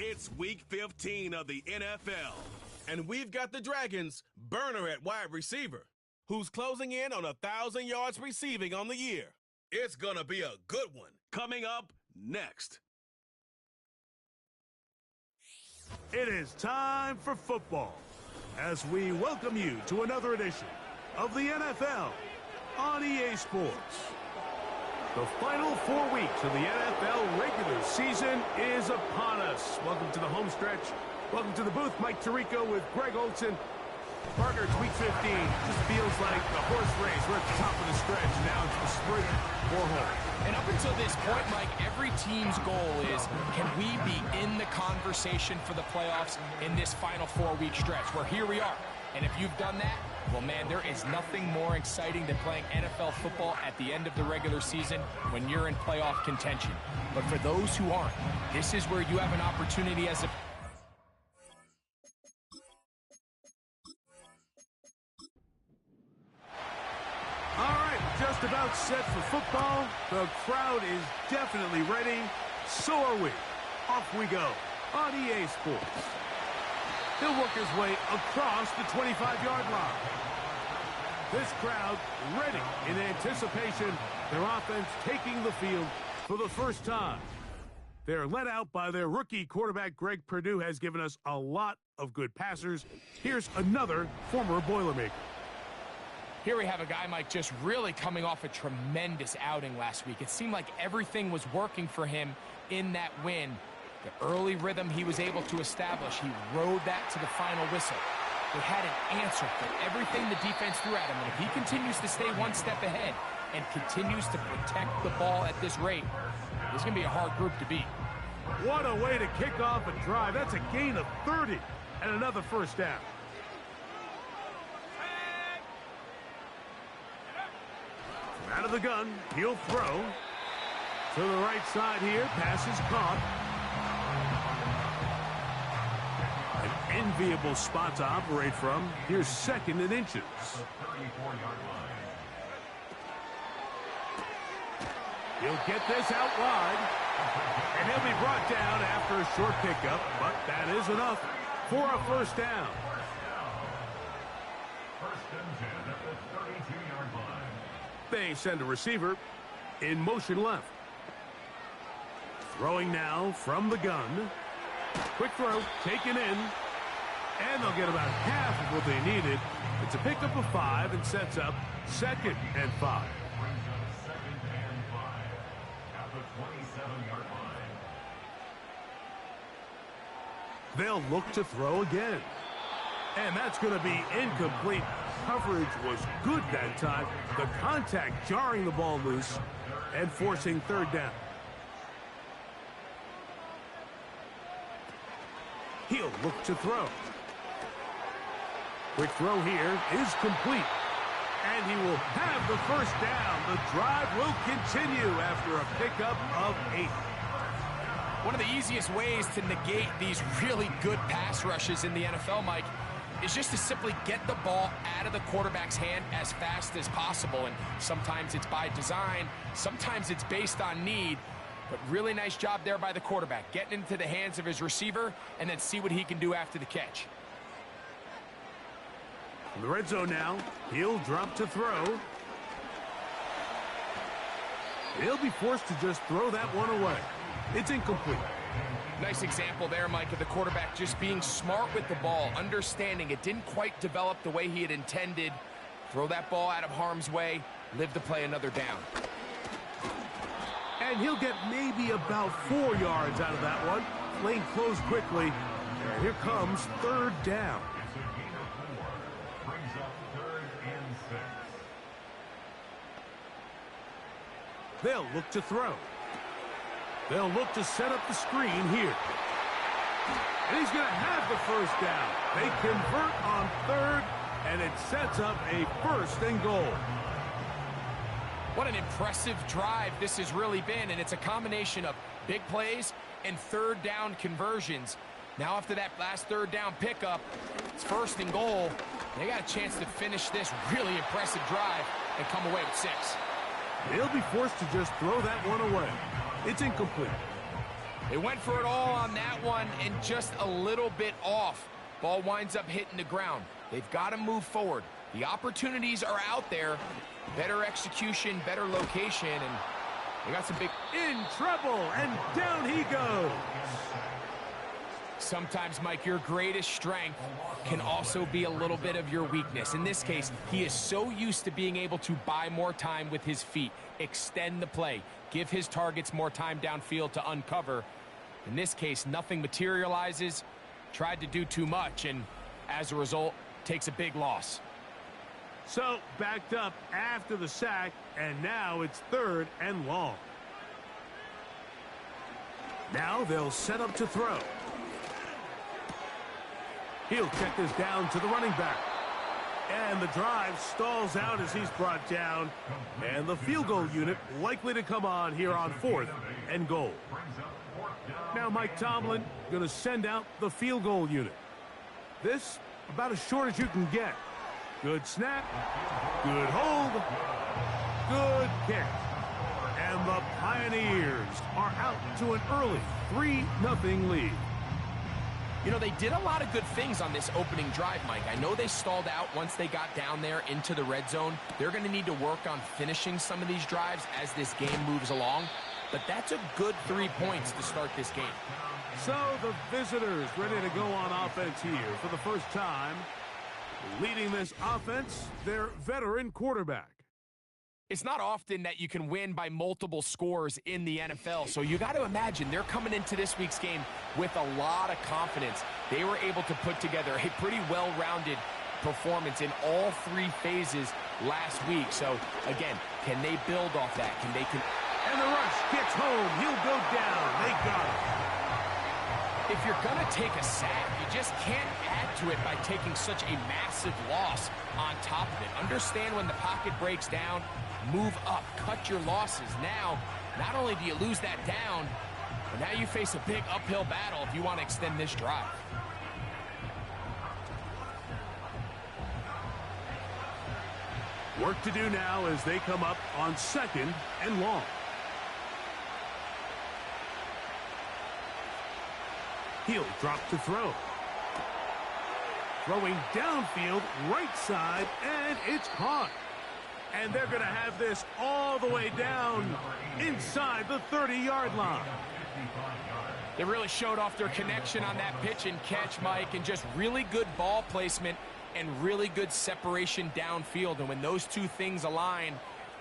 It's Week 15 of the NFL, and we've got the Dragons' burner at wide receiver, who's closing in on 1,000 yards receiving on the year. It's gonna be a good one coming up next. It is time for football as we welcome you to another edition of the NFL on EA Sports. The final 4 weeks of the NFL regular season is upon us. Welcome to the home stretch. Welcome to the booth. Mike Tirico with Greg Olson. Partner, it's Week 15. Just feels like a horse race. We're at the top of the stretch. Now it's the sprint for home. And up until this point, Mike, every team's goal is, can we be in the conversation for the playoffs in this final 4-week stretch? Where here we are. And if you've done that, well, man, there is nothing more exciting than playing NFL football at the end of the regular season when you're in playoff contention. But for those who aren't, this is where you have an opportunity as a... All right, just about set for football. The crowd is definitely ready. So are we. Off we go on EA Sports. He'll work his way across the 25-yard line. This crowd ready in anticipation. Their offense taking the field for the first time. They're led out by their rookie quarterback. Greg Perdue has given us a lot of good passers. Here's another former Boilermaker. Here we have a guy, Mike, just really coming off a tremendous outing last week. It seemed like everything was working for him in that win. The early rhythm he was able to establish, he rode that to the final whistle. They had an answer for everything the defense threw at him, and if he continues to stay one step ahead and continues to protect the ball at this rate, this is going to be a hard group to beat. What a way to kick off a drive. That's a gain of 30 and another first down. Out of the gun, he'll throw. To the right side here, pass is caught. An enviable spot to operate from. Here's second and inches. He'll get this out wide. And he'll be brought down after a short pickup, but that is enough for a first down. They send a receiver in motion left. Throwing now from the gun. Quick throw, taken in. And they'll get about half of what they needed. It's a pickup of 5 and sets up 2nd and 5. They'll look to throw again. And that's going to be incomplete. Coverage was good that time. The contact jarring the ball loose and forcing third down. He'll look to throw. Quick throw here is complete. And he will have the first down. The drive will continue after a pickup of 8. One of the easiest ways to negate these really good pass rushes in the NFL, Mike, is just to simply get the ball out of the quarterback's hand as fast as possible. And sometimes it's by design, sometimes it's based on need. But really nice job there by the quarterback, getting into the hands of his receiver and then see what he can do after the catch. In the red zone now, he'll drop to throw. He'll be forced to just throw that one away. It's incomplete. Nice example there, Mike, of the quarterback just being smart with the ball, understanding it didn't quite develop the way he had intended. Throw that ball out of harm's way, live to play another down. And he'll get maybe about 4 yards out of that one. Lane closed quickly. And here comes third down. They'll look to throw. They'll look to set up the screen here. And he's going to have the first down. They convert on third, and it sets up a first and goal. What an impressive drive this has really been, and it's a combination of big plays and third down conversions. Now after that last third down pickup, it's first and goal. They got a chance to finish this really impressive drive and come away with 6. They'll be forced to just throw that one away. It's incomplete. They went for it all on that one and just a little bit off. Ball winds up hitting the ground. They've got to move forward. The opportunities are out there. Better execution, better location, and they got some big... In trouble, and down he goes. Sometimes, Mike, your greatest strength can also be a little bit of your weakness. In this case, he is so used to being able to buy more time with his feet, extend the play, give his targets more time downfield to uncover. In this case, nothing materializes, tried to do too much, and as a result, takes a big loss. So, backed up after the sack, and now it's 3rd and long. Now they'll set up to throw. He'll check this down to the running back. And the drive stalls out as he's brought down. And the field goal unit likely to come on here on 4th and goal. Now Mike Tomlin going to send out the field goal unit. This about as short as you can get. Good snap. Good hold. Good kick. And the Pioneers are out to an early 3-0 lead. You know, they did a lot of good things on this opening drive, Mike. I know they stalled out once they got down there into the red zone. They're going to need to work on finishing some of these drives as this game moves along. But that's a good 3 points to start this game. So the visitors ready to go on offense here for the first time. Leading this offense, their veteran quarterback. It's not often that you can win by multiple scores in the NFL, so you got to imagine they're coming into this week's game with a lot of confidence. They were able to put together a pretty well-rounded performance in all 3 phases last week. So, again, can they build off that? And the rush gets home. He'll go down. They got him. If you're going to take a sack, you just can't add to it by taking such a massive loss on top of it. Understand when the pocket breaks down, move up, cut your losses. Now, not only do you lose that down, but now you face a big uphill battle if you want to extend this drive. Work to do now as they come up on 2nd and long. He'll drop to throw. Throwing downfield, right side, and it's caught. And they're going to have this all the way down inside the 30-yard line. They really showed off their connection on that pitch and catch, Mike, and just really good ball placement and really good separation downfield. And when those two things align,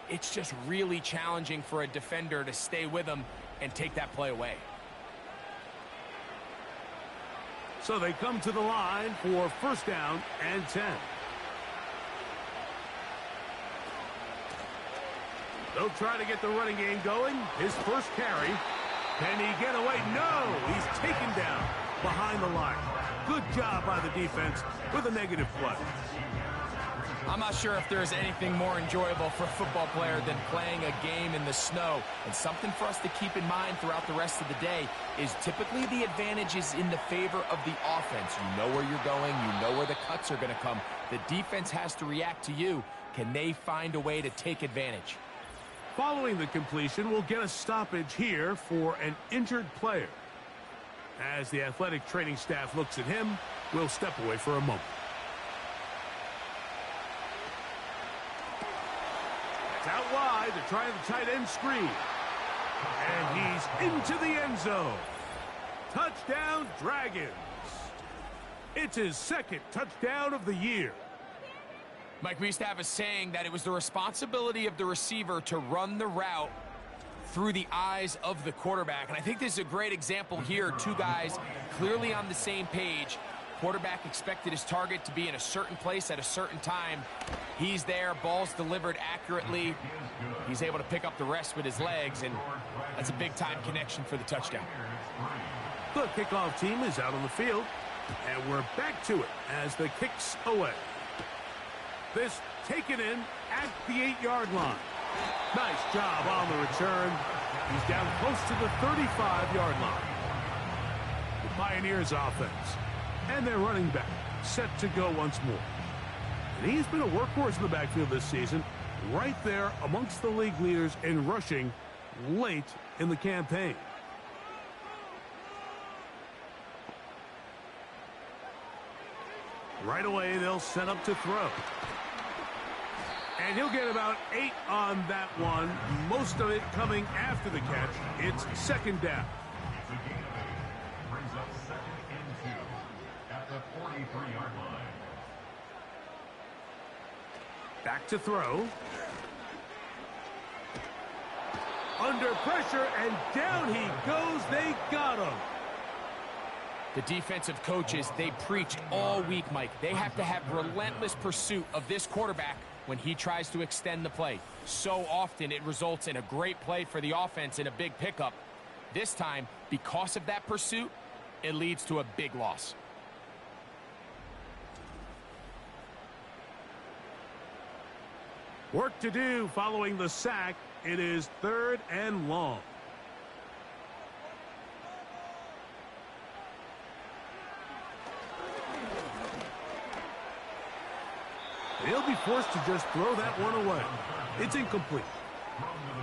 it's just really challenging for a defender to stay with them and take that play away. So they come to the line for 1st down and 10. They'll try to get the running game going. His first carry. Can he get away? No! He's taken down behind the line. Good job by the defense with a negative play. I'm not sure if there's anything more enjoyable for a football player than playing a game in the snow. And something for us to keep in mind throughout the rest of the day is typically the advantage is in the favor of the offense. You know where you're going. You know where the cuts are going to come. The defense has to react to you. Can they find a way to take advantage? Following the completion, we'll get a stoppage here for an injured player. As the athletic training staff looks at him, we'll step away for a moment. It's out wide. They're trying the tight end screen. And he's into the end zone. Touchdown, Dragons. It's his 2nd touchdown of the year. Mike, we used to have a saying that it was the responsibility of the receiver to run the route through the eyes of the quarterback. And I think this is a great example here. 2 guys clearly on the same page. Quarterback expected his target to be in a certain place at a certain time. He's there, ball's delivered accurately. He's able to pick up the rest with his legs, and that's a big-time connection for the touchdown. The kickoff team is out on the field, and we're back to it as the kick's away. This taken in at the 8-yard line. Nice job on the return. He's down close to the 35-yard line. The Pioneers offense and their running back set to go once more. And he's been a workhorse in the backfield this season, right there amongst the league leaders in rushing late in the campaign. Right away, they'll set up to throw. And he'll get about 8 on that one, most of it coming after the catch. It's second down. Brings up 2nd and 2 at the 43-yard line. Back to throw. Under pressure, and down he goes. They got him. The defensive coaches, they preach all week, Mike. They have to have relentless pursuit of this quarterback when he tries to extend the play. So often it results in a great play for the offense and a big pickup. This time, because of that pursuit, it leads to a big loss. Work to do following the sack. It is 3rd and long. He'll be forced to just throw that one away. It's incomplete.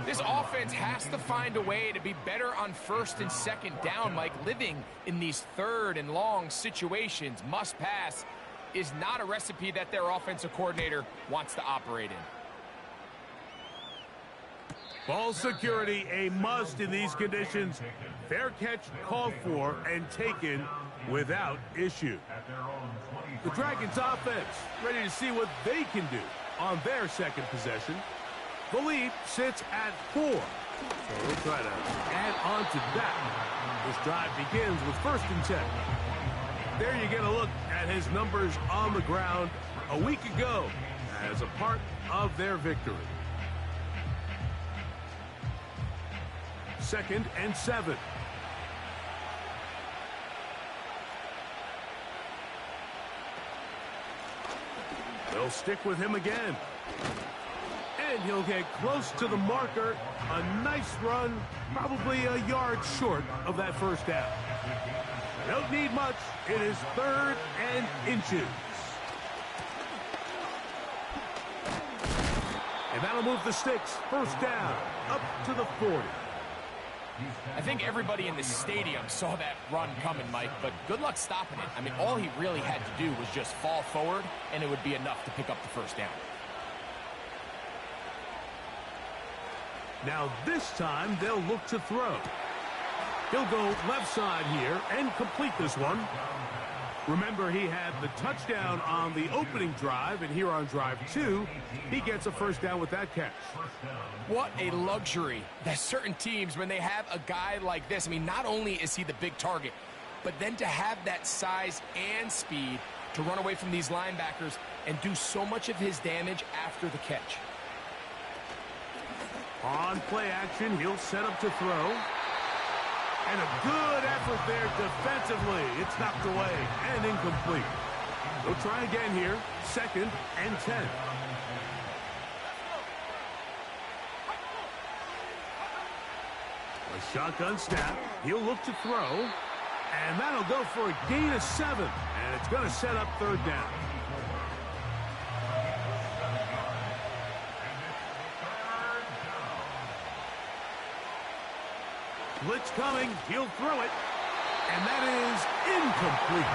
This offense has to find a way to be better on 1st and 2nd down, Mike. Living in these 3rd and long situations, must pass, is not a recipe that their offensive coordinator wants to operate in. Ball security, a must in these conditions. Fair catch called for and taken without issue. The Dragons offense ready to see what they can do on their second possession. The lead sits at 4. So we'll try to add on to that. This drive begins with 1st and 10. There you get a look at his numbers on the ground a week ago as a part of their victory. 2nd and 7. They'll stick with him again. And he'll get close to the marker. A nice run, probably a yard short of that 1st down. Don't need much. It is 3rd and inches. And that'll move the sticks. 1st down, up to the 40. I think everybody in the stadium saw that run coming, Mike, but good luck stopping it. I mean, all he really had to do was just fall forward, and it would be enough to pick up the 1st down. Now this time, they'll look to throw. He'll go left side here and complete this one. Remember, he had the touchdown on the opening drive, and here on drive 2, he gets a 1st down with that catch. What a luxury that certain teams, when they have a guy like this, I mean, not only is he the big target, but then to have that size and speed to run away from these linebackers and do so much of his damage after the catch. On play action, he'll set up to throw. And a good effort there defensively. It's knocked away and incomplete. They'll try again here. 2nd and 10. A shotgun snap. He'll look to throw. And that'll go for a gain of 7. And it's going to set up 3rd down. Blitz coming. He'll throw it. And that is incomplete.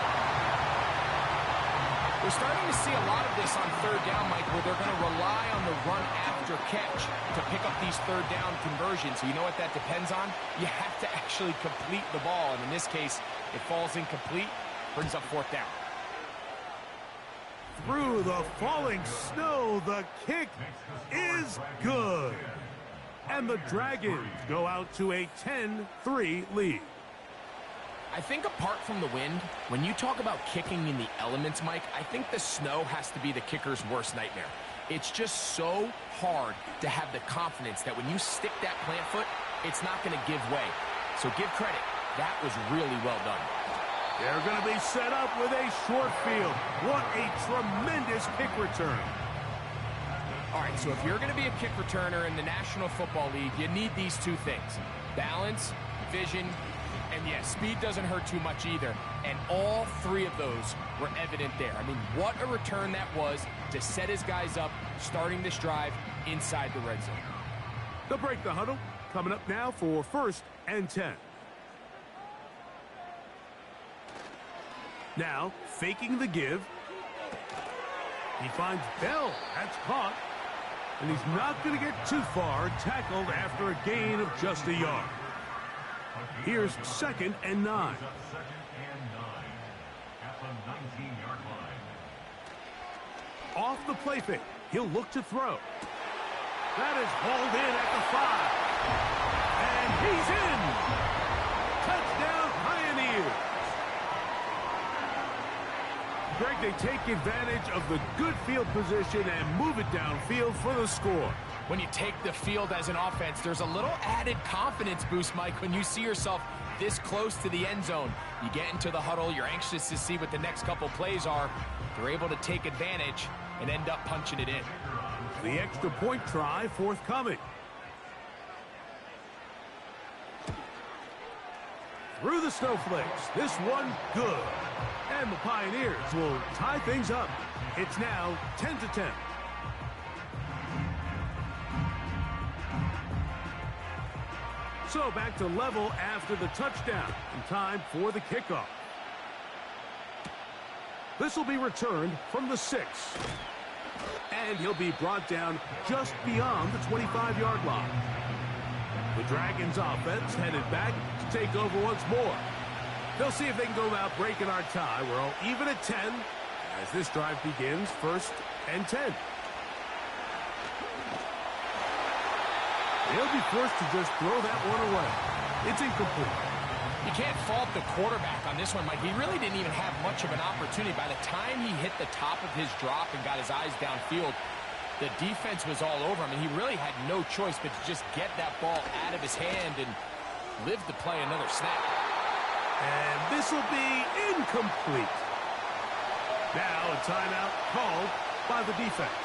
We're starting to see a lot of this on 3rd down, Mike, where they're going to rely on the run after catch to pick up these 3rd down conversions. So you know what that depends on? You have to actually complete the ball. And in this case, it falls incomplete, brings up 4th down. Through the falling snow, the kick is good. And the Dragons go out to a 10-3 lead. I think apart from the wind, when you talk about kicking in the elements, Mike, I think the snow has to be the kicker's worst nightmare. It's just so hard to have the confidence that when you stick that plant foot, it's not going to give way. So give credit. That was really well done. They're going to be set up with a short field. What a tremendous kick return. All right, so if you're going to be a kick returner in the National Football League, you need these 2 things. Balance, vision, and yes, speed doesn't hurt too much either. And all 3 of those were evident there. I mean, what a return that was to set his guys up, starting this drive inside the red zone. They'll break the huddle. Coming up now for 1st and 10. Now, faking the give. He finds Bell. That's caught. And he's not going to get too far, tackled after a gain of just a yard. Here's 2nd and 9. Off the play fake. He'll look to throw. That is hauled in at the 5. And he's in. Touchdown Pioneers. Greg, they take advantage of the good field position and move it downfield for the score. When you take the field as an offense, there's a little added confidence boost, Mike, when you see yourself this close to the end zone. You get into the huddle, you're anxious to see what the next couple plays are. They're able to take advantage and end up punching it in. The extra point try forthcoming. Through the snowflakes. This one good. And the Pioneers will tie things up. It's now 10-10. So back to level after the touchdown. And time for the kickoff. This will be returned from the 6. And he'll be brought down just beyond the 25-yard line. The Dragons offense headed back to take over once more. They'll see if they can go about breaking our tie. We're all even at 10 as this drive begins. 1st and 10. They'll be forced to just throw that one away. It's incomplete. You can't fault the quarterback on this one, Mike. He really didn't even have much of an opportunity. By the time he hit the top of his drop and got his eyes downfield, the defense was all over him, and he really had no choice but to just get that ball out of his hand and live to play another snap. And this will be incomplete. Now a timeout called by the defense.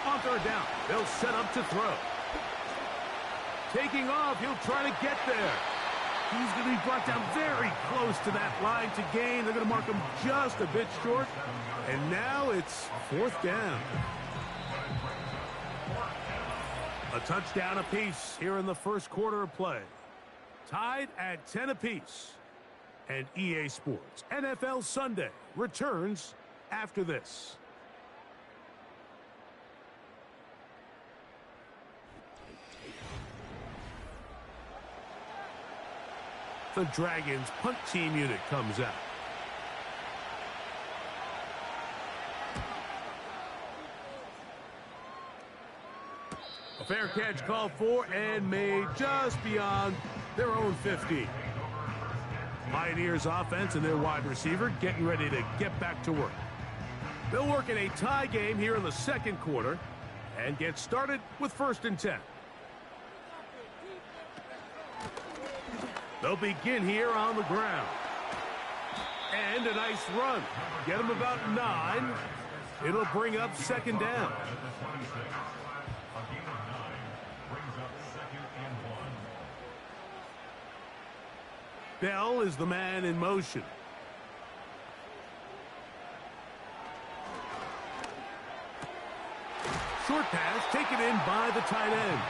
On 3rd down, they'll set up to throw. Taking off, he'll try to get there. He's going to be brought down very close to that line to gain. They're going to mark him just a bit short. And now it's 4th down. A touchdown apiece here in the first quarter of play. Tied at 10 apiece. And EA Sports NFL Sunday returns after this. The Dragons punt team unit comes out. A fair catch called for and made just beyond their own 50. Pioneers offense and their wide receiver getting ready to get back to work. They'll work in a tie game here in the 2nd quarter and get started with 1st and 10. They'll begin here on the ground. And a nice run. Get them about 9. It'll bring up 2nd down. Bell is the man in motion. Short pass taken in by the tight end.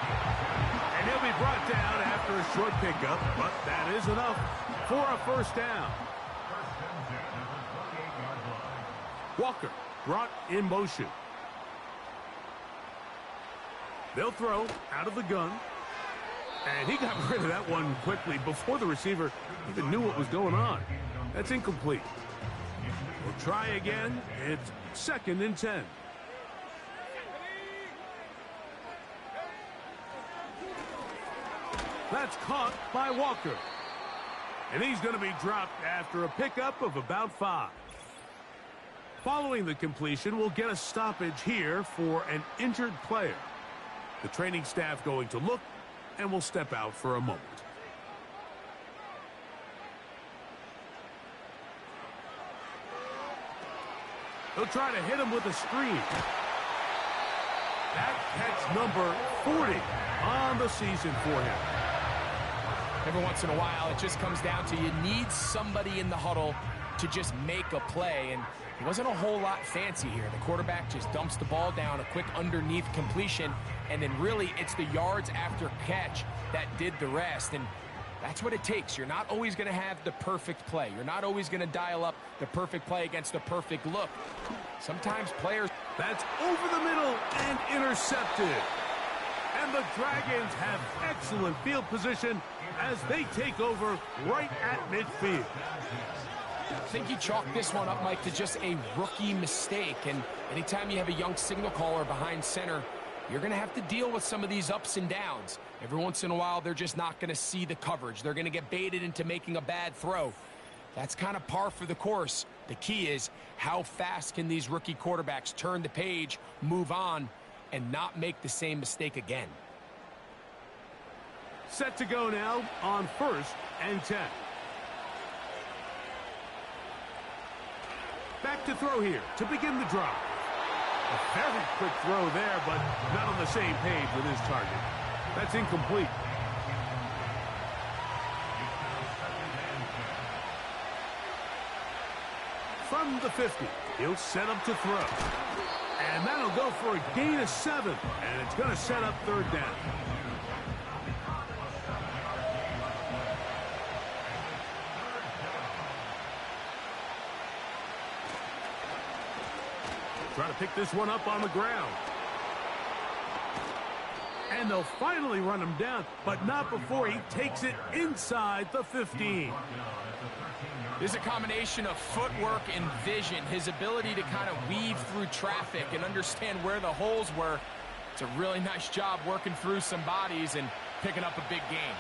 And he'll be brought down after a short pickup, but that is enough for a 1st down. Walker brought in motion. They'll throw out of the gun. And he got rid of that one quickly before the receiver even knew what was going on. That's incomplete. We'll try again. It's 2nd and 10. That's caught by Walker. And he's going to be dropped after a pickup of about 5. Following the completion, we'll get a stoppage here for an injured player. The training staff going to look, and we'll step out for a moment. They'll try to hit him with a screen. That's number 40 on the season for him. Every once in a while, it just comes down to you need somebody in the huddle to just make a play, and it wasn't a whole lot fancy here. The quarterback just dumps the ball down, a quick underneath completion, and then really it's the yards after catch that did the rest. And That's what it takes. You're not always going to have the perfect play. You're not always going to dial up the perfect play against the perfect look. Sometimes players... That's over the middle and intercepted. And the Dragons have excellent field position as they take over right at midfield. I think you chalk this one up, Mike, to just a rookie mistake. And anytime you have a young signal caller behind center, you're going to have to deal with some of these ups and downs. Every once in a while, they're just not going to see the coverage. They're going to get baited into making a bad throw. That's kind of par for the course. The key is how fast can these rookie quarterbacks turn the page, move on, and not make the same mistake again. Set to go now on 1st and 10. Back to throw here to begin the drive. A very quick throw there, but not on the same page with his target. That's incomplete. From the 50, he'll set up to throw. And that'll go for a gain of 7, and it's going to set up 3rd down. Try to pick this one up on the ground. And they'll finally run him down, but not before he takes it inside the 15. There's a combination of footwork and vision, his ability to kind of weave through traffic and understand where the holes were. It's a really nice job working through some bodies and picking up a big gain.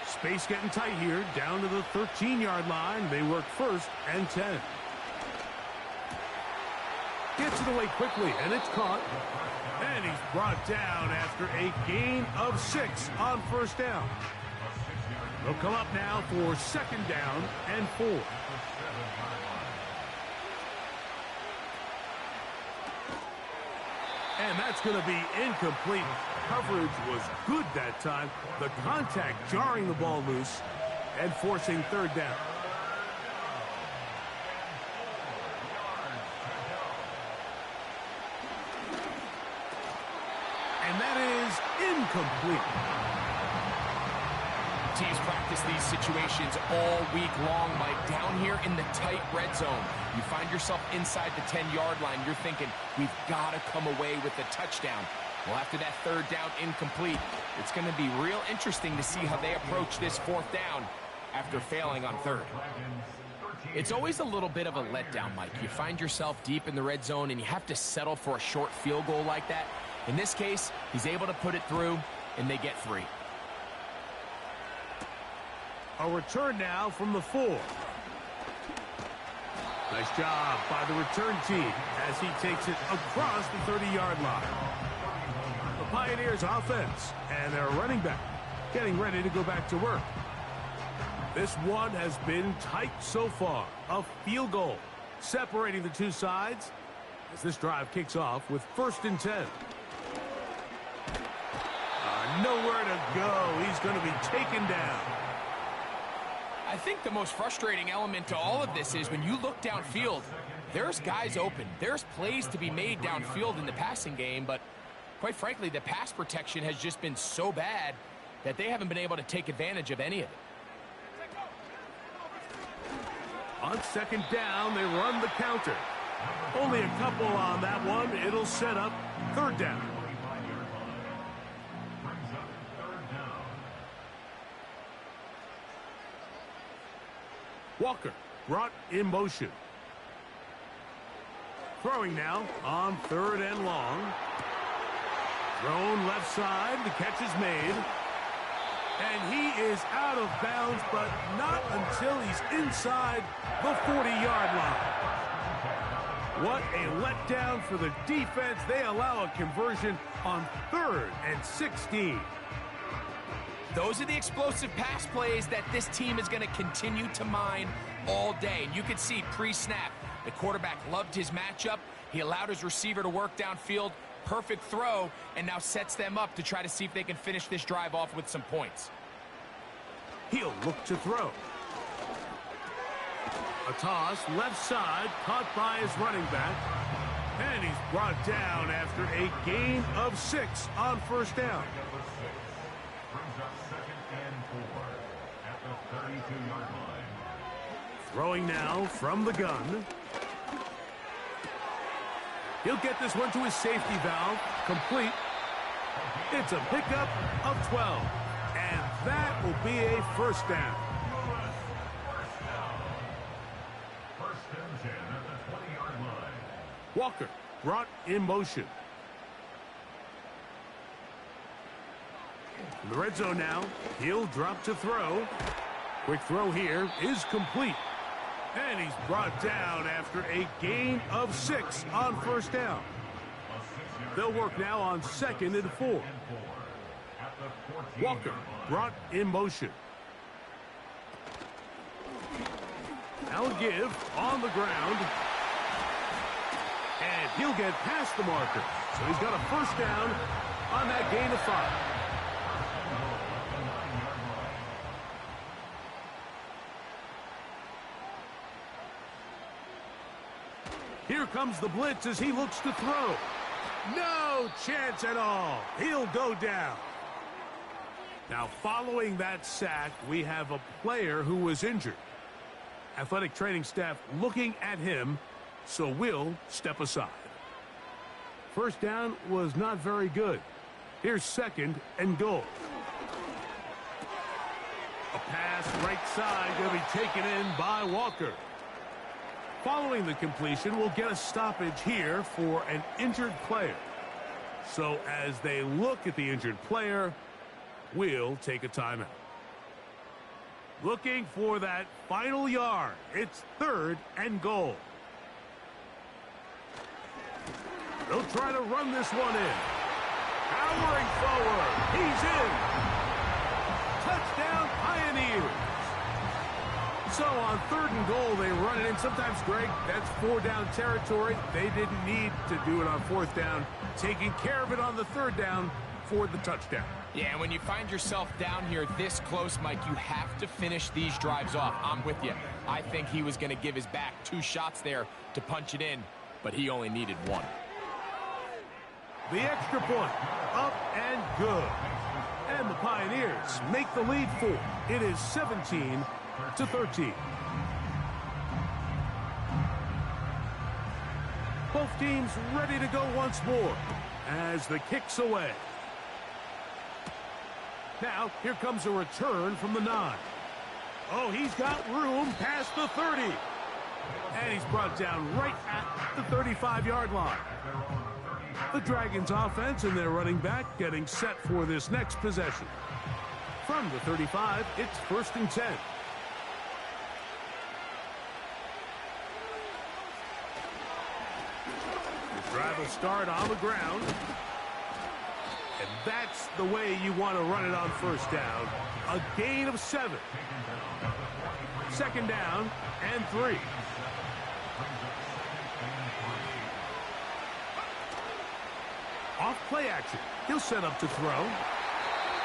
Space getting tight here, down to the 13-yard line. They work 1st and 10. Gets it away quickly, and it's caught. And he's brought down after a gain of 6 on 1st down. They'll come up now for 2nd down and 4. And that's going to be incomplete. Coverage was good that time. The contact jarring the ball loose and forcing 3rd down. And that is incomplete. Teams practice these situations all week long, Mike. Down here in the tight red zone, you find yourself inside the 10-yard line. You're thinking, we've got to come away with a touchdown. Well, after that 3rd down incomplete, it's going to be real interesting to see how they approach this 4th down after failing on 3rd. It's always a little bit of a letdown, Mike. You find yourself deep in the red zone, and you have to settle for a short field goal like that. In this case, he's able to put it through, and they get 3. A return now from the 4. Nice job by the return team as he takes it across the 30-yard line. The Pioneers offense and their running back getting ready to go back to work. This one has been tight so far. A field goal separating the two sides as this drive kicks off with 1st and 10. Nowhere to go. He's going to be taken down. I think the most frustrating element to all of this is when you look downfield, there's guys open. There's plays to be made downfield in the passing game, but quite frankly, the pass protection has just been so bad that they haven't been able to take advantage of any of it. On 2nd down, they run the counter. Only a couple on that one. It'll set up 3rd down. Walker brought in motion. Throwing now on 3rd and long. Thrown left side. The catch is made. And he is out of bounds, but not until he's inside the 40-yard line. What a letdown for the defense. They allow a conversion on 3rd and 16. Those are the explosive pass plays that this team is going to continue to mine all day. And you can see pre-snap, the quarterback loved his matchup. He allowed his receiver to work downfield. Perfect throw, and now sets them up to try to see if they can finish this drive off with some points. He'll look to throw. A toss, left side, caught by his running back. And he's brought down after a gain of 6 on 1st down. Throwing now from the gun. He'll get this one to his safety valve. Complete. It's a pickup of 12. And that will be a first down. First and 10 at the 20-yard line. Walker brought in motion. In the red zone now. He'll drop to throw. Quick throw here is complete. And he's brought down after a gain of 6 on first down. They'll work now on 2nd and 4. Walker brought in motion. Now give on the ground. And he'll get past the marker. So he's got a first down on that gain of 5. Here comes the blitz as he looks to throw. No chance at all. He'll go down. Now, following that sack, we have a player who was injured. Athletic training staff looking at him, so we'll step aside. First down was not very good. Here's 2nd and goal. A pass right side going to be taken in by Walker. Following the completion, we'll get a stoppage here for an injured player. So as they look at the injured player, we'll take a timeout. Looking for that final yard. It's 3rd and goal. They'll try to run this one in. Powering forward. He's in. Touchdown, Pioneers. So on 3rd and goal, they run it in. Sometimes, Greg, that's 4-down territory. They didn't need to do it on 4th down. Taking care of it on the 3rd down for the touchdown. Yeah, and when you find yourself down here this close, Mike, you have to finish these drives off. I'm with you. I think he was going to give his back 2 shots there to punch it in, but he only needed 1. The extra point, up and good. And the Pioneers make the lead 4. It is 17-13. Both teams ready to go once more as the kick's away. Now, here comes a return from the 9. Oh, he's got room past the 30. And he's brought down right at the 35-yard line. The Dragons offense and their running back getting set for this next possession. From the 35, it's 1st and 10. The drive will start on the ground. And that's the way you want to run it on 1st down. A gain of 7. 2nd down and 3. Off play action. He'll set up to throw.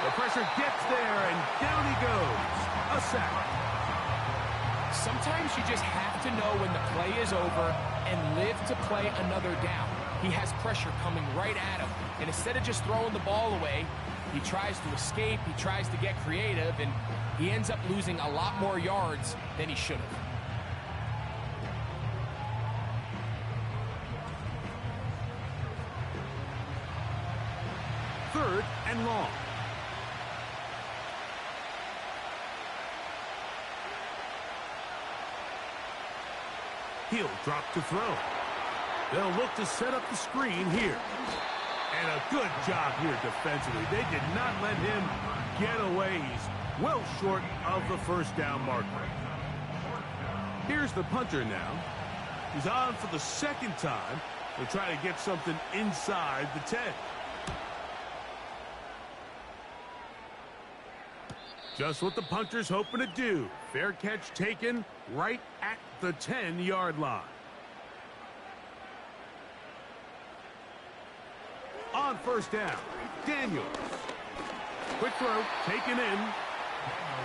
The pressure gets there, and down he goes. A sack. Sometimes you just have to know when the play is over and live to play another down. He has pressure coming right at him, and instead of just throwing the ball away, he tries to escape, he tries to get creative, and he ends up losing a lot more yards than he should have. Third and long. He'll drop to throw. They'll look to set up the screen here. And a good job here defensively. They did not let him get away. He's well short of the 1st down marker. Here's the punter now. He's on for the 2nd time. They'll try to get something inside the 10. Just what the punter's hoping to do. Fair catch taken right at the 10-yard line. On 1st down, Daniels. Quick throw, taken in.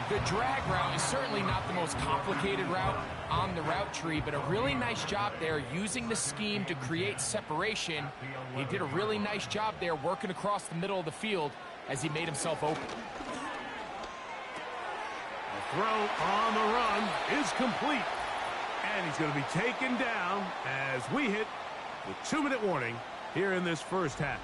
The drag route is certainly not the most complicated route on the route tree, but a really nice job there using the scheme to create separation. He did a really nice job there working across the middle of the field as he made himself open. The throw on the run is complete. And he's going to be taken down as we hit the 2-minute warning here in this first half.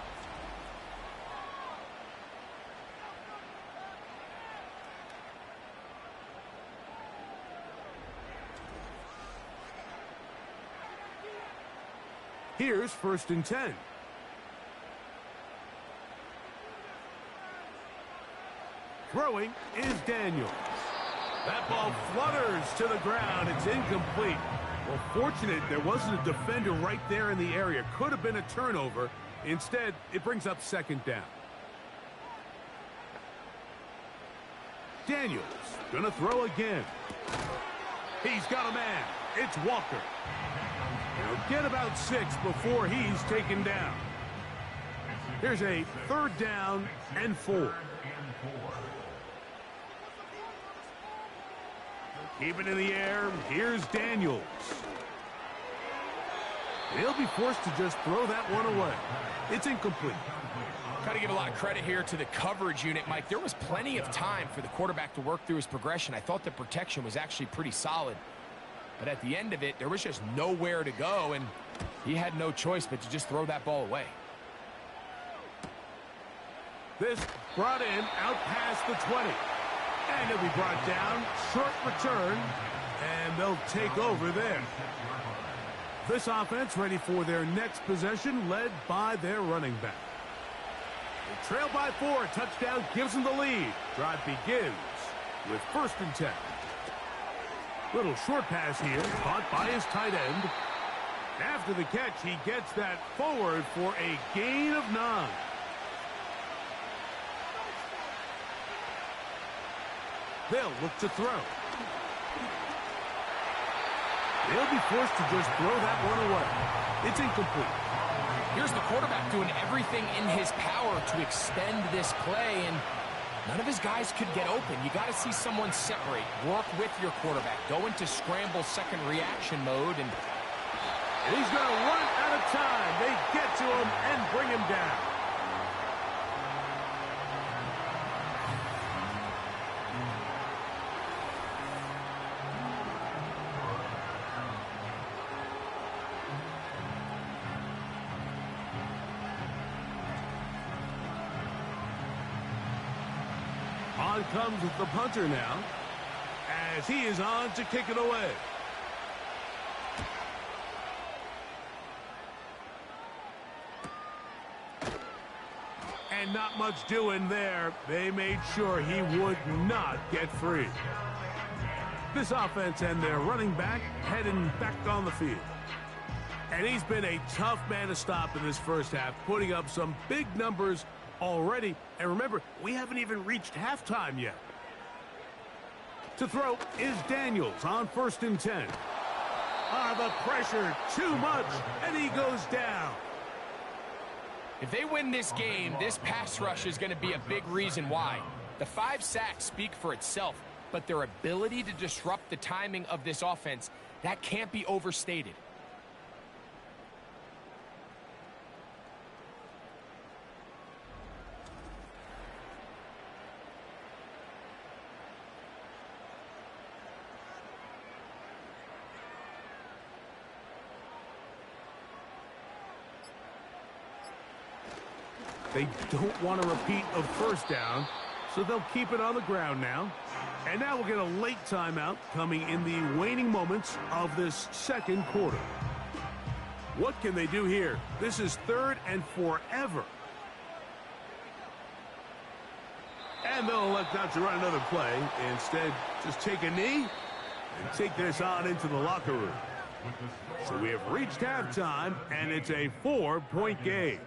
Here's 1st and 10. Throwing is Daniels. That ball flutters to the ground. It's incomplete. Well, fortunate there wasn't a defender right there in the area. Could have been a turnover. Instead, it brings up 2nd down. Daniels gonna throw again. He's got a man. It's Walker. He'll get about 6 before he's taken down. Here's a 3rd down and 4. Keep it in the air. Here's Daniels. He'll be forced to just throw that one away. It's incomplete. Got to give a lot of credit here to the coverage unit, Mike. There was plenty of time for the quarterback to work through his progression. I thought the protection was actually pretty solid. But at the end of it, there was just nowhere to go, and he had no choice but to just throw that ball away. This brought in out past the 20. And he'll be brought down. Short return. And they'll take over there. This offense ready for their next possession, led by their running back. They trail by 4. Touchdown gives them the lead. Drive begins with 1st and 10. Little short pass here, caught by his tight end. After the catch, he gets that forward for a gain of 9. They'll look to throw. They'll be forced to just throw that one away. It's incomplete. Here's the quarterback doing everything in his power to extend this play, and none of his guys could get open. You got to see someone separate, work with your quarterback, go into scramble second reaction mode, and he's going to run out of time. They get to him and bring him down. On comes the punter now, as he is on to kick it away. And not much doing there. They made sure he would not get free. This offense and their running back heading back on the field. And he's been a tough man to stop in this first half, putting up some big numbers already. And remember, we haven't even reached halftime yet. To throw is Daniels on 1st and 10. The pressure, too much, and he goes down. if they win this game, this pass rush is going to be a big reason why. The 5 sacks speak for itself, but their ability to disrupt the timing of this offense, that can't be overstated. They don't want a repeat of first down, so they'll keep it on the ground now. And now we'll get a late timeout coming in the waning moments of this second quarter. What can they do here? This is 3rd and forever. And they'll elect not to run another play. Instead, just take a knee and take this on into the locker room. So we have reached halftime, and it's a 4-point game.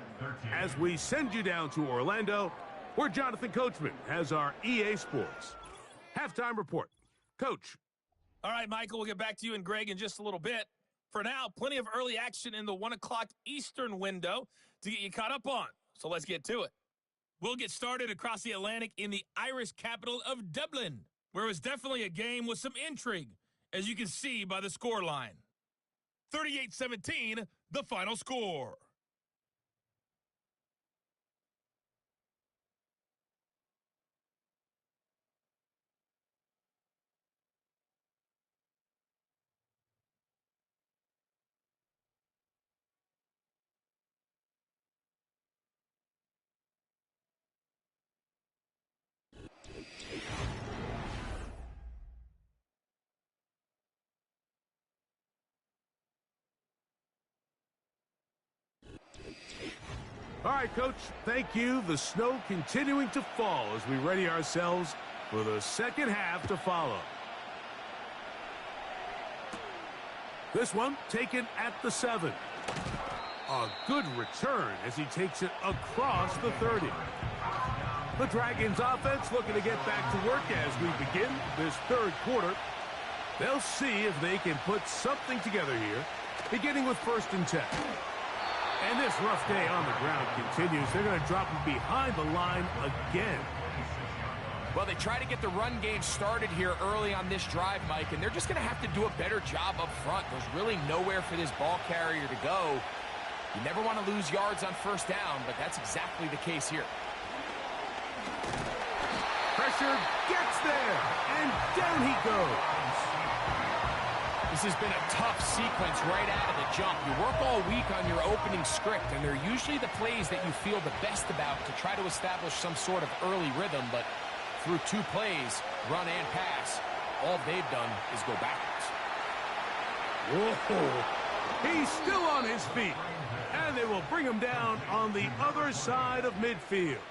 As we send you down to Orlando, where Jonathan Coachman has our EA Sports halftime report. Coach. All right, Michael, we'll get back to you and Greg in just a little bit. For now, plenty of early action in the 1 o'clock Eastern window to get you caught up on. So let's get to it. We'll get started across the Atlantic in the Irish capital of Dublin, where it was definitely a game with some intrigue, as you can see by the scoreline. 38-17, the final score. All right, Coach, thank you. The snow continuing to fall as we ready ourselves for the second half to follow. This one taken at the 7. A good return as he takes it across the 30. The Dragons offense looking to get back to work as we begin this third quarter. They'll see if they can put something together here, beginning with 1st and 10. And this rough day on the ground continues. They're going to drop him behind the line again. Well, they try to get the run game started here early on this drive, Mike, and they're just going to have to do a better job up front. There's really nowhere for this ball carrier to go. You never want to lose yards on 1st down, but that's exactly the case here. Pressure gets there, and down he goes. This has been a tough sequence right out of the jump. You work all week on your opening script, and they're usually the plays that you feel the best about to try to establish some sort of early rhythm, but through 2 plays, run and pass, all they've done is go backwards. Whoa! He's still on his feet, and they will bring him down on the other side of midfield.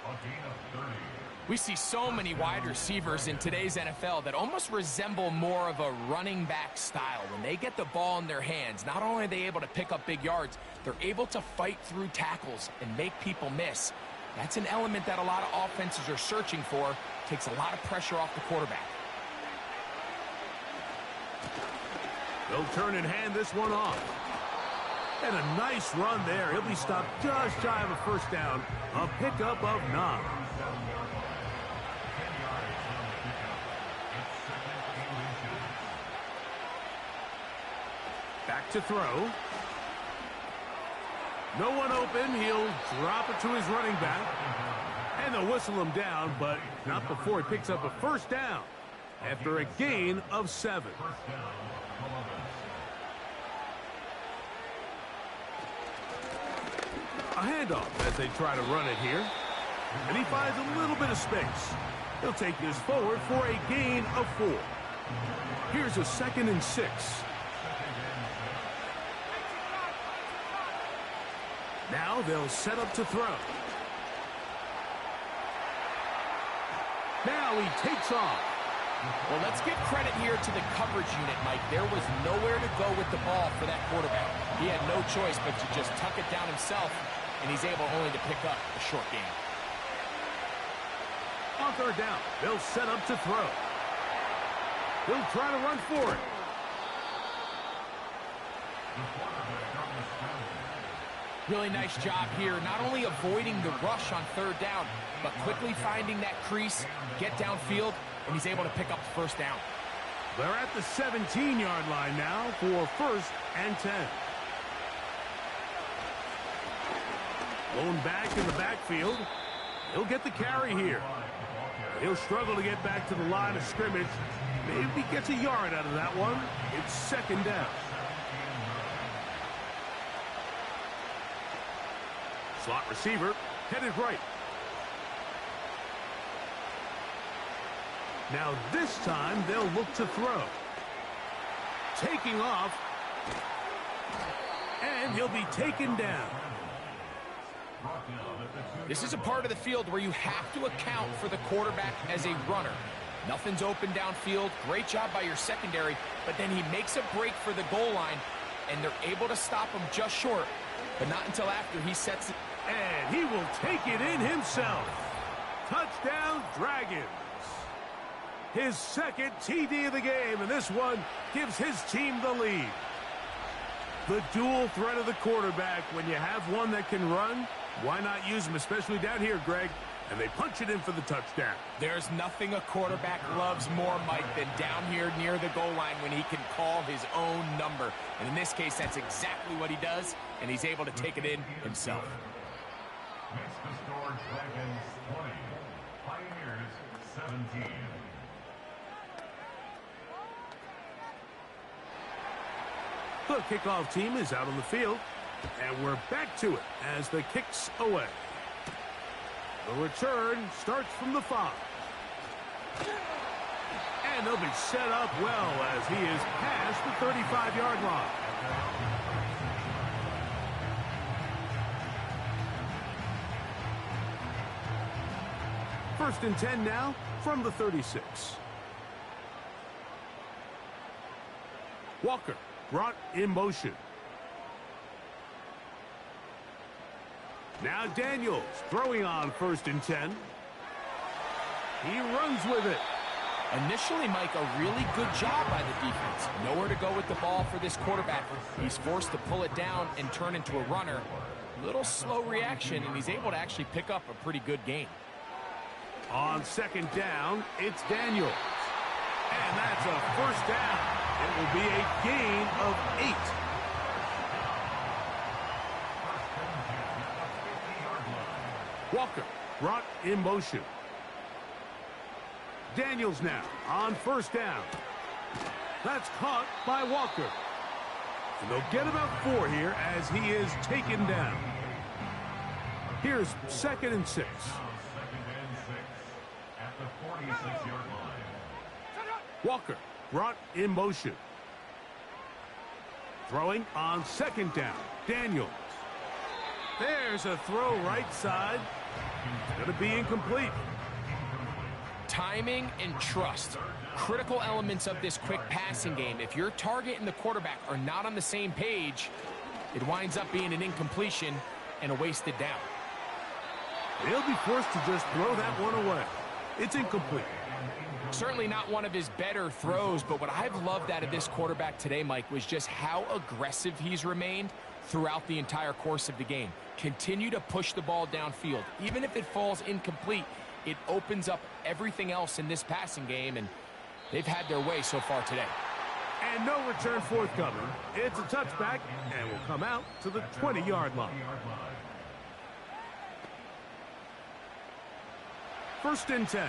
We see so many wide receivers in today's NFL that almost resemble more of a running back style. When they get the ball in their hands, not only are they able to pick up big yards, they're able to fight through tackles and make people miss. That's an element that a lot of offenses are searching for. Takes a lot of pressure off the quarterback. They'll turn and hand this one off. And a nice run there. He'll be stopped just shy of a 1st down. A pickup of 9. Back to throw. No one open. He'll drop it to his running back. And they'll whistle him down, but not before he picks up a 1st down after a gain of 7. A handoff as they try to run it here. And he finds a little bit of space. He'll take this forward for a gain of 4. Here's a 2nd and 6. Now they'll set up to throw. Now he takes off. Well, let's give credit here to the coverage unit, Mike. There was nowhere to go with the ball for that quarterback. He had no choice but to just tuck it down himself, and he's able only to pick up a short gain. On 3rd down, they'll set up to throw. He'll try to run for it. Really nice job here, not only avoiding the rush on 3rd down, but quickly finding that crease, get downfield, and he's able to pick up the 1st down. They're at the 17-yard line now for 1st and 10. Blown back in the backfield. He'll get the carry here. He'll struggle to get back to the line of scrimmage. Maybe gets a yard out of that one. It's 2nd down. Slot receiver headed right. Now this time they'll look to throw. Taking off. And he'll be taken down. This is a part of the field where you have to account for the quarterback as a runner. Nothing's open downfield. Great job by your secondary, but then he makes a break for the goal line, and they're able to stop him just short, but not until after he sets it. And he will take it in himself. Touchdown, Dragons. His 2nd TD of the game, and this one gives his team the lead. The dual threat of the quarterback. When you have one that can run, why not use him, especially down here, Greg? And they punch it in for the touchdown. There's nothing a quarterback loves more, Mike, than down here near the goal line when he can call his own number. And in this case, that's exactly what he does, and he's able to take it in himself. Makes the score Dragons 20, Pioneers 17. The kickoff team is out on the field, and we're back to it as the kick's away. The return starts from the 5. And they'll be set up well as he is past the 35-yard line. First and 10 now from the 36. Walker brought in motion. Now Daniels throwing on first and 10. He runs with it. Initially, Mike, a really good job by the defense. Nowhere to go with the ball for this quarterback. He's forced to pull it down and turn into a runner. Little slow reaction, and he's able to actually pick up a pretty good gain. On second down, it's Daniels. And that's a first down. It will be a gain of 8. Walker brought in motion. Daniels now on first down. That's caught by Walker. And they'll get about 4 here as he is taken down. Here's second and 6. At the 46-yard line. Walker brought in motion. Throwing on second down. Daniels. There's a throw right side. It's going to be incomplete. Timing and trust. Critical elements of this quick passing game. If your target and the quarterback are not on the same page, it winds up being an incompletion and a wasted down. He'll be forced to just throw that one away. It's incomplete. Certainly not one of his better throws, but what I've loved out of this quarterback today, Mike, was just how aggressive he's remained throughout the entire course of the game. Continue to push the ball downfield. Even if it falls incomplete, it opens up everything else in this passing game, and they've had their way so far today. And no return forthcoming. It's a touchback, and will come out to the 20-yard line. First and 10.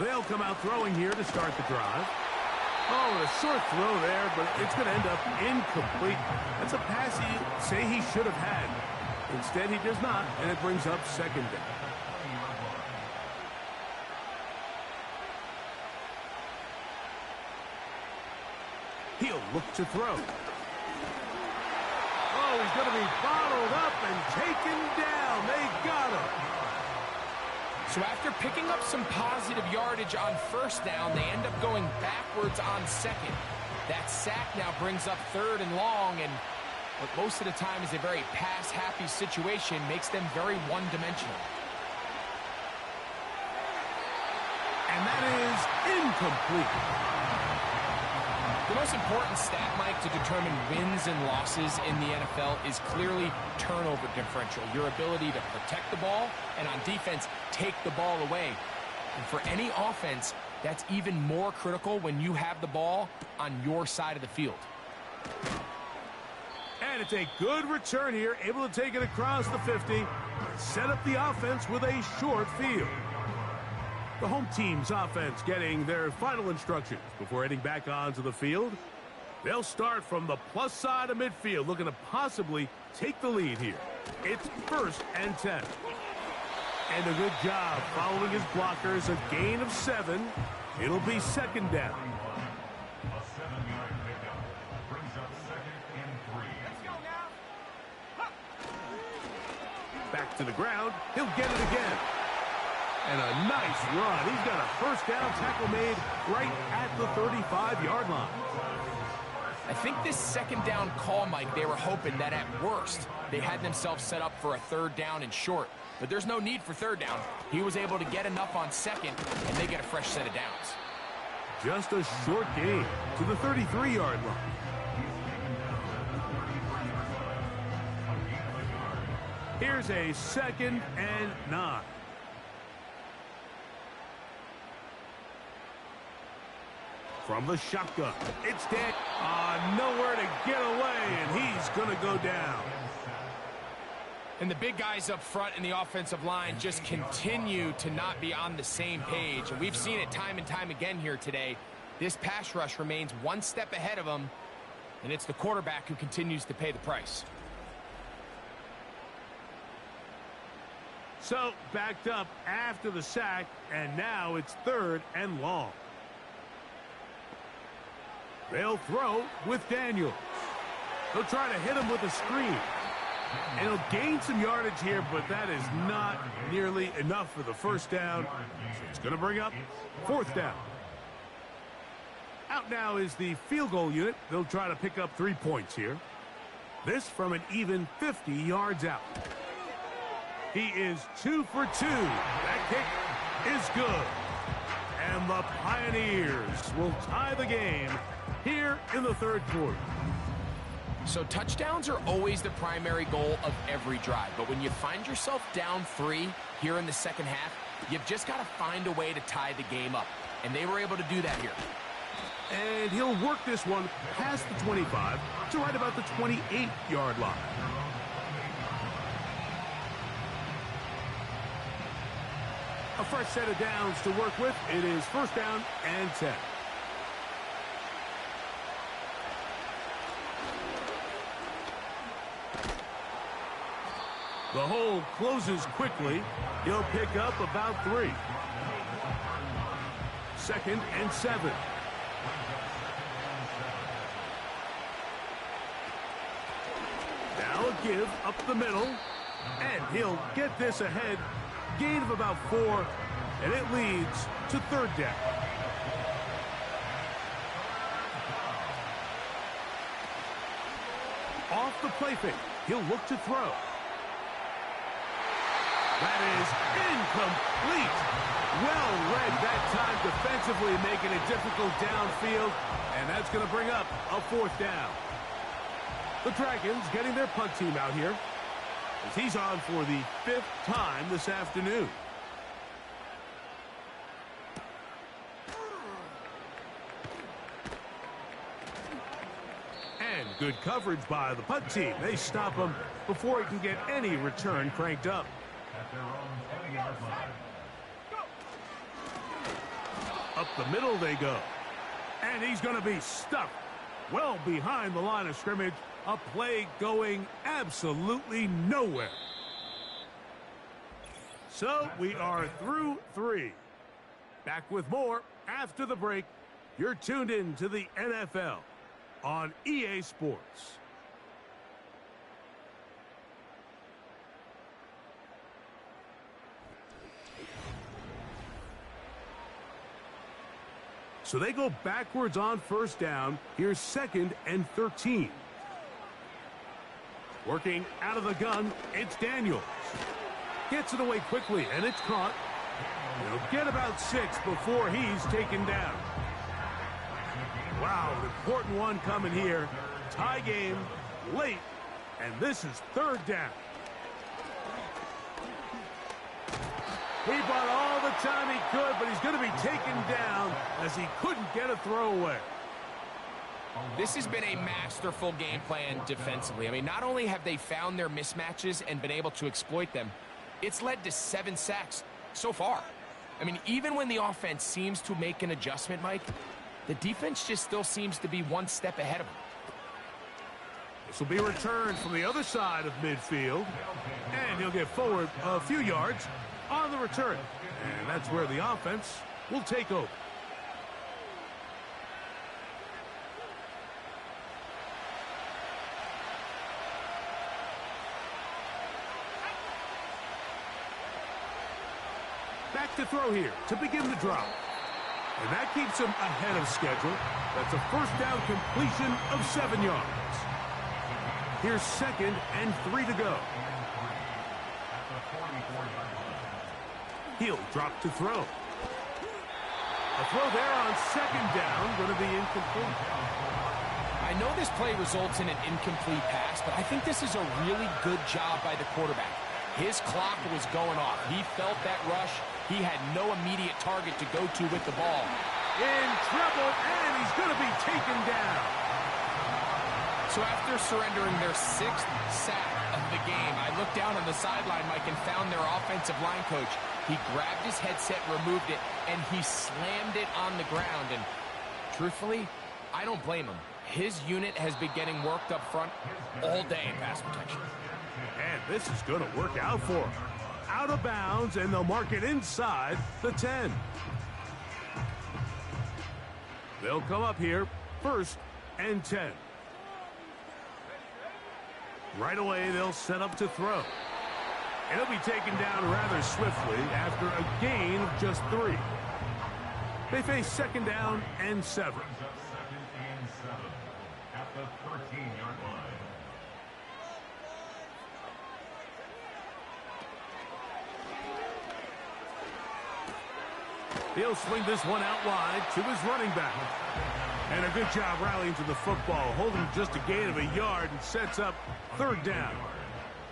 They'll come out throwing here to start the drive. Oh, a short throw there, but it's going to end up incomplete. That's a pass you say he should have had. Instead, he does not, and it brings up second down. He'll look to throw. Oh, he's going to be bottled up and taken down. They got him. So after picking up some positive yardage on first down, they end up going backwards on second. That sack now brings up third and long, and what most of the time is a very pass-happy situation makes them very one-dimensional. And that is incomplete. The most important stat, Mike, to determine wins and losses in the NFL is clearly turnover differential, your ability to protect the ball and on defense take the ball away. And for any offense, that's even more critical when you have the ball on your side of the field. And it's a good return here, able to take it across the 50, set up the offense with a short field. The home team's offense getting their final instructions before heading back onto the field. They'll start from the plus side of midfield, looking to possibly take the lead here. It's first and 10. And a good job following his blockers, a gain of 7. It'll be second down. A 7-yard pickup brings up second and 3. Let's go now. Back to the ground. He'll get it again. And a nice run. He's got a first down tackle made right at the 35-yard line. I think this second down call, Mike, they were hoping that at worst they had themselves set up for a third down and short. But there's no need for third down. He was able to get enough on second, and they get a fresh set of downs. Just a short gain to the 33-yard line. Here's a second and 9. From the shotgun, it's dead. Nowhere to get away, and he's going to go down. And the big guys up front in the offensive line just continue to not be on the same page. And we've seen it time and time again here today. This pass rush remains one step ahead of them, and it's the quarterback who continues to pay the price. So, backed up after the sack, and now it's third and long. They'll throw with Daniels. He'll try to hit him with a screen. And he'll gain some yardage here, but that is not nearly enough for the first down. So it's going to bring up fourth down. Out now is the field goal unit. They'll try to pick up 3 points here. This from an even 50 yards out. He is 2 for 2. That kick is good. And the Pioneers will tie the game here in the third quarter. So touchdowns are always the primary goal of every drive. But when you find yourself down 3 here in the second half, you've just got to find a way to tie the game up. And they were able to do that here. And he'll work this one past the 25 to right about the 28-yard line. A fresh set of downs to work with. It is first down and 10. The hole closes quickly. He'll pick up about 3. Second and 7. Now a give up the middle. And he'll get this ahead. Gain of about 4. And it leads to third down. Off the play fake. He'll look to throw. That is incomplete. Well read that time defensively, making it difficult downfield. And that's going to bring up a fourth down. The Dragons getting their punt team out here, as he's on for the 5th time this afternoon. And good coverage by the punt team. They stop him before he can get any return cranked up. At their own 20-yard line. Up the middle they go. And he's going to be stuck well behind the line of scrimmage. A play going absolutely nowhere. So we are through 3. Back with more after the break. You're tuned in to the NFL on EA Sports. So they go backwards on first down. Here's second and 13. Working out of the gun, it's Daniels. Gets it away quickly, and it's caught. He'll get about 6 before he's taken down. Wow, an important one coming here. Tie game, late, and this is third down. He bought all the time he could, but he's going to be taken down as he couldn't get a throwaway. This has been a masterful game plan defensively. I mean, not only have they found their mismatches and been able to exploit them, it's led to 7 sacks so far. I mean, even when the offense seems to make an adjustment, Mike, the defense just still seems to be one step ahead of them. This will be returned from the other side of midfield, and he'll get forward a few yards on the return. And that's where the offense will take over. Back to throw here to begin the drive. And that keeps him ahead of schedule. That's a first down completion of 7 yards. Here's second and 3 to go. He'll drop to throw. A throw there on second down, going to be incomplete. I know this play results in an incomplete pass, but I think this is a really good job by the quarterback. His clock was going off. He felt that rush. He had no immediate target to go to with the ball. In trouble, and he's going to be taken down. So after surrendering their 6th sack of the game, I looked down on the sideline, Mike, and found their offensive line coach. He grabbed his headset, removed it, and he slammed it on the ground. And truthfully, I don't blame him. His unit has been getting worked up front all day in pass protection. And this is going to work out for him. Out of bounds, and they'll mark it inside the 10. They'll come up here, first and 10. Right away, they'll set up to throw. And he'll be taken down rather swiftly after a gain of just 3. They face second down and 7. Brings up second and 7 at the 13-yard line. He'll swing this one out wide to his running back. And a good job rallying to the football, holding just a gain of a yard and sets up third down.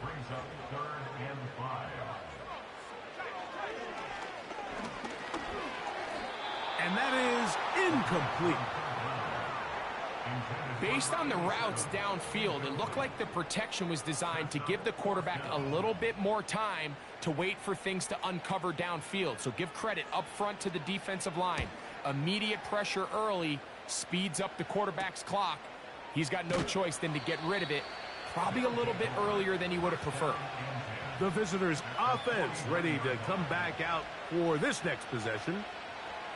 Brings up third and 5. And that is incomplete. Based on the routes downfield, it looked like the protection was designed to give the quarterback a little bit more time to wait for things to uncover downfield. So give credit up front to the defensive line. Immediate pressure early speeds up the quarterback's clock. He's got no choice than to get rid of it, probably a little bit earlier than he would have preferred. The visitors' offense ready to come back out for this next possession.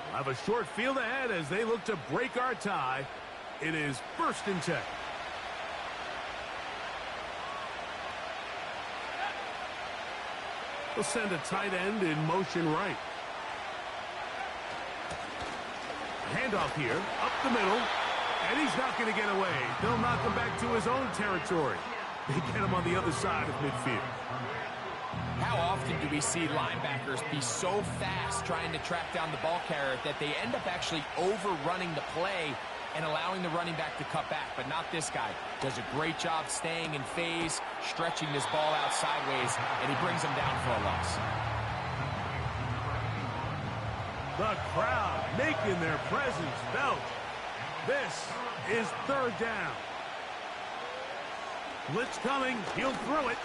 We'll have a short field ahead as they look to break our tie. It is 1st and 10. We'll send a tight end in motion right. Handoff here, up the middle, and he's not going to get away. They'll knock him back to his own territory. They get him on the other side of midfield. How often do we see linebackers be so fast trying to track down the ball carrier that they end up actually overrunning the play and allowing the running back to cut back? But not this guy. Does a great job staying in phase, stretching this ball out sideways, and he brings him down for a loss. The crowd making their presence felt. This is third down. Blitz coming. He'll throw it.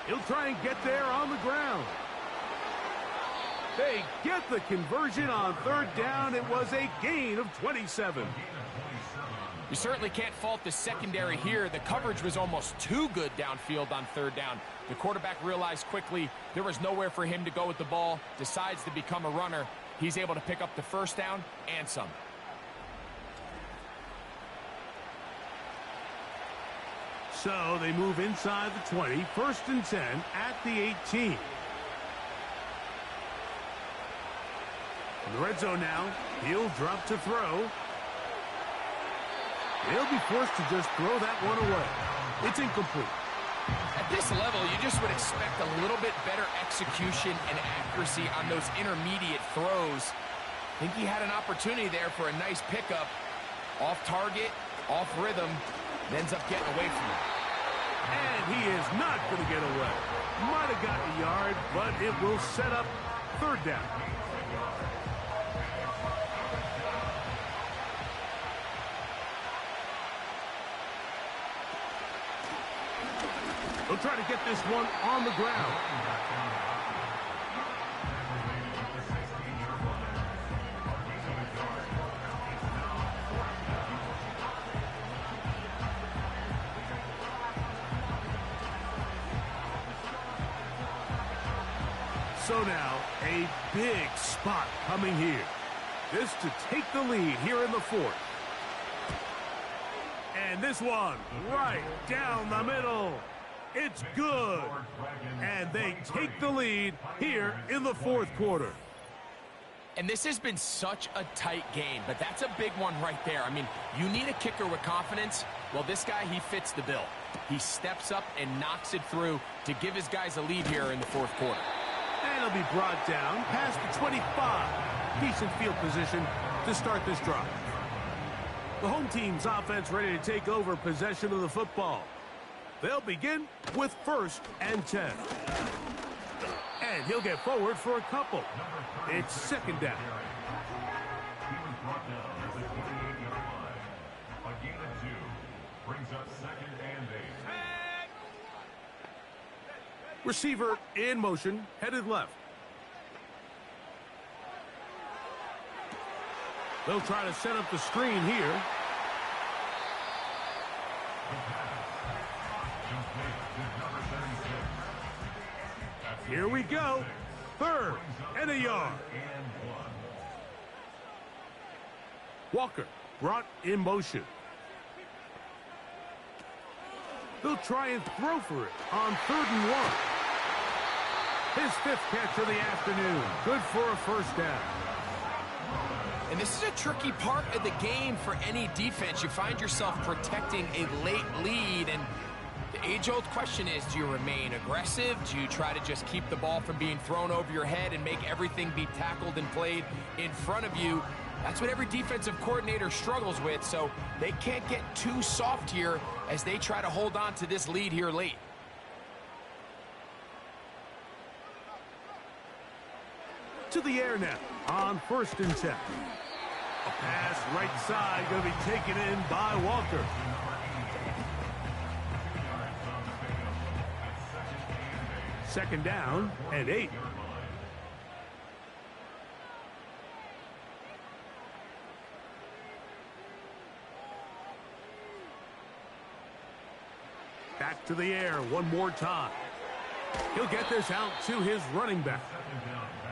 He'll try and get there on the ground. They get the conversion on third down. It was a gain of 27. You certainly can't fault the secondary here. The coverage was almost too good downfield on third down. The quarterback realized quickly there was nowhere for him to go with the ball, decides to become a runner. He's able to pick up the first down and some. So they move inside the 20, 1st and 10 at the 18. In the red zone now, he'll drop to throw. He'll be forced to just throw that one away. It's incomplete. At this level, you just would expect a little bit better execution and accuracy on those intermediate throws. I think he had an opportunity there for a nice pickup. Off target, off rhythm, and ends up getting away from it. And he is not going to get away. Might have gotten a yard, but it will set up third down. They'll try to get this one on the ground. So now, a big spot coming here. This to take the lead here in the 4th. And this one right down the middle. It's good. And they take the lead here in the 4th quarter. And this has been such a tight game, but that's a big one right there. I mean, you need a kicker with confidence. Well, this guy, he fits the bill. He steps up and knocks it through to give his guys a lead here in the 4th quarter. And he'll be brought down past the 25. Decent field position to start this drive. The home team's offense ready to take over possession of the football. They'll begin with 1st and 10. And he'll get forward for a couple. It's 2nd down. He was brought down at the 28-yard line. A gain of 2 brings up 2nd and 8. Receiver in motion, headed left. They'll try to set up the screen here. Here we go. 3rd and a yard. Walker brought in motion. They'll try and throw for it on 3rd and 1. His 5th catch of the afternoon. Good for a first down. And this is a tricky part of the game for any defense. You find yourself protecting a late lead, and the age-old question is, do you remain aggressive? Do you try to just keep the ball from being thrown over your head and make everything be tackled and played in front of you? That's what every defensive coordinator struggles with, so they can't get too soft here as they try to hold on to this lead here late. To the air now on 1st and 10. A pass right side going to be taken in by Walker. Second down and 8. Back to the air one more time. He'll get this out to his running back.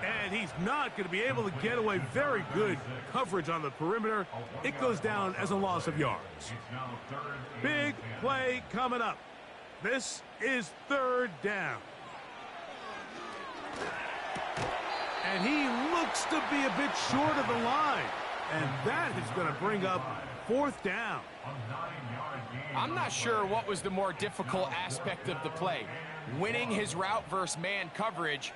And he's not going to be able to get away. Very good coverage on the perimeter. It goes down as a loss of yards. Big play coming up. This is 3rd down. And he looks to be a bit short of the line. And that is going to bring up 4th down. I'm not sure what was the more difficult aspect of the play. Winning his route versus man coverage,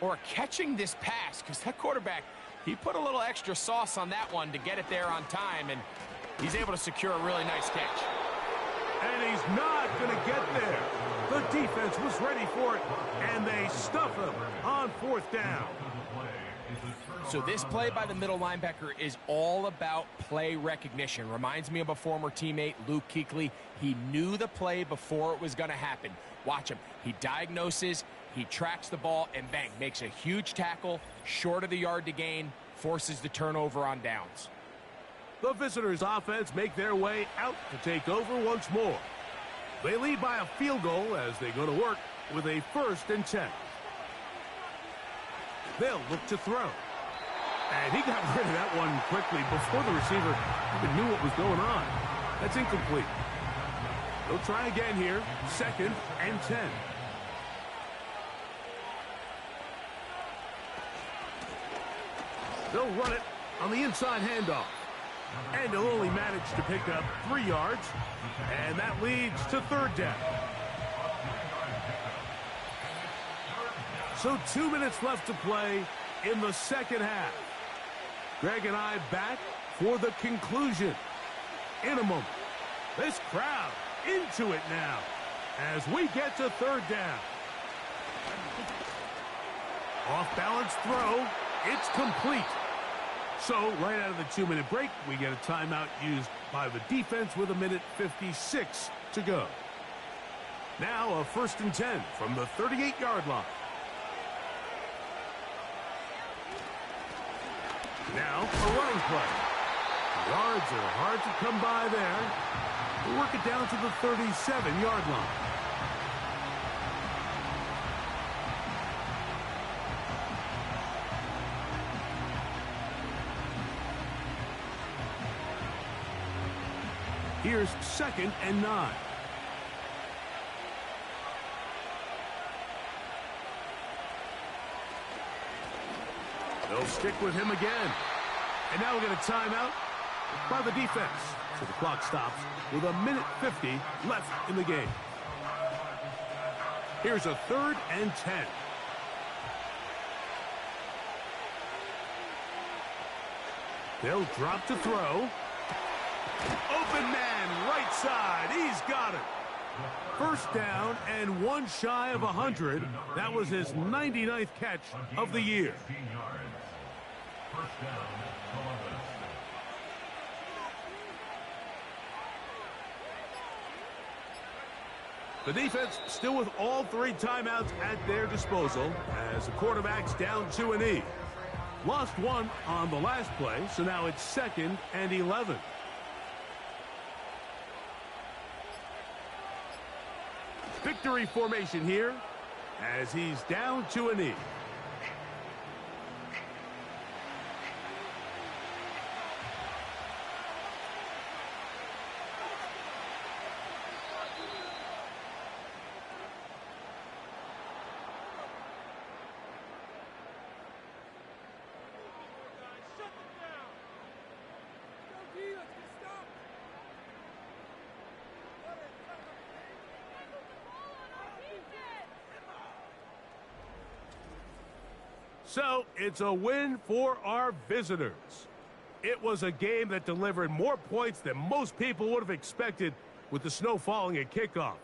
or catching this pass, because that quarterback, he put a little extra sauce on that one to get it there on time, and he's able to secure a really nice catch. And he's not going to get there. The defense was ready for it, and they stuff him on 4th down. So this play by the middle linebacker is all about play recognition. Reminds me of a former teammate, Luke Kuechly. He knew the play before it was going to happen. Watch him. He diagnoses, he tracks the ball, and bang, makes a huge tackle, short of the yard to gain, forces the turnover on downs. The visitors' offense make their way out to take over once more. They lead by a field goal as they go to work with a 1st and 10. They'll look to throw. And he got rid of that one quickly before the receiver even knew what was going on. That's incomplete. They'll try again here. 2nd and 10. They'll run it on the inside handoff. And he'll only manage to pick up 3 yards. And that leads to 3rd down. So 2 minutes left to play in the 2nd half. Greg and I back for the conclusion in a moment. This crowd into it now as we get to 3rd down. Off-balance throw. It's complete. So right out of the 2-minute break, we get a timeout used by the defense with 1:56 to go. Now a 1st and 10 from the 38-yard line. Now a running play. Yards are hard to come by there. We'll work it down to the 37-yard line. Here's 2nd and 9. They'll stick with him again. And now we get a timeout by the defense. So the clock stops with 1:50 left in the game. Here's a 3rd and 10. They'll drop to throw. Open man, right side. He's got it. 1st down and 1 shy of 100. That was his 99th catch of the year. The defense still with all 3 timeouts at their disposal as the quarterback's down to a knee. Lost 1 on the last play, so now it's 2nd and 11. Victory formation here as he's down to a knee. So it's a win for our visitors. It was a game that delivered more points than most people would have expected with the snow falling at kickoff.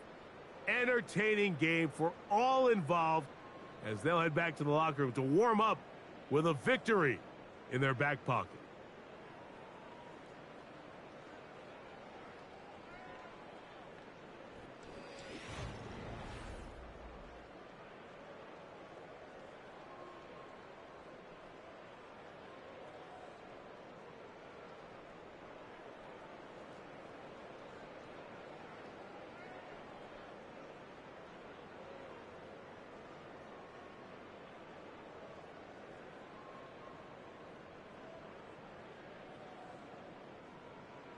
Entertaining game for all involved as they'll head back to the locker room to warm up with a victory in their back pocket.